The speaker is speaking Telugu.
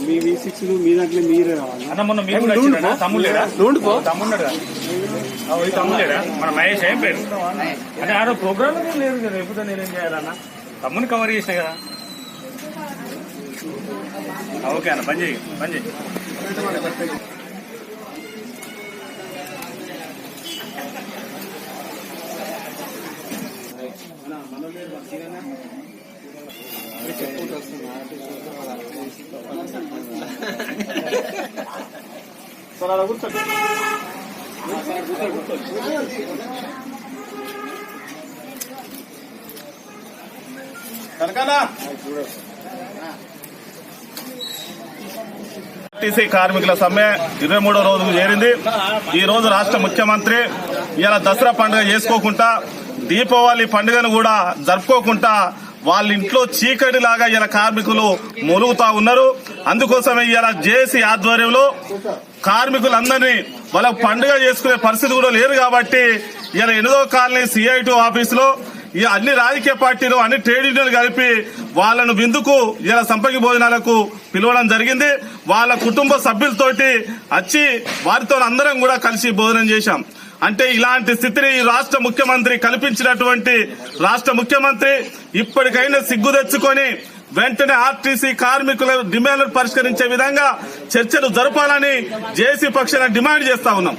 మీ V6 మీ దాంట్లో మీరే రావాలి అన్న. మొన్న మీరు తమ్ముళ్ళేడా? తమ్మున్నాడు తమ్ముళ్ళేడా? మన మహేష్ ఏం పేరు అంటే ఆరో ప్రోగ్రామ్ లేదు కదా. ఎప్పుడు నేనేం చేయాలన్నా? తమ్ముని కవర్ చేసినా కదా. ఓకే అన్న, పని చేయి. ఆర్టీసీ కార్మికుల సమ్మె 23వ రోజుకు చేరింది. ఈ రోజు రాష్ట్ర ముఖ్యమంత్రి ఇలా దసరా పండుగ చేసుకోకుండా, దీపావళి పండుగను కూడా జరుపుకోకుండా వాళ్ళ ఇంట్లో చీకటిలాగా ఇలా కార్మికులు మొలుగుతా ఉన్నారు. అందుకోసమే ఇలా జేఏసీ ఆధ్వర్యంలో కార్మికులందరినీ వాళ్ళ పండుగ చేసుకునే పరిస్థితి కూడా లేదు కాబట్టి ఇలా 8వ కాలనీ CI2 ఆఫీసులో ఈ అన్ని రాజకీయ పార్టీలు, అన్ని ట్రేడ్ యూనియన్లు కలిపి వాళ్ళను విందుకు ఇలా సంపంగి భోజనాలకు పిలవడం జరిగింది. వాళ్ళ కుటుంబ సభ్యులతోటి వచ్చి వారితో అందరం కూడా కలిసి భోజనం చేశాం. అంటే ఇలాంటి స్థితిని ఈ రాష్ట్ర ముఖ్యమంత్రి కల్పించినటువంటి రాష్ట్ర ముఖ్యమంత్రి ఇప్పటికైనా సిగ్గు తెచ్చుకొని వెంటనే ఆర్టీసీ కార్మికుల డిమాండ్లను పరిష్కరించే విధంగా చర్చలు జరపాలని జేఏసీ పక్షాన డిమాండ్ చేస్తా ఉన్నాం.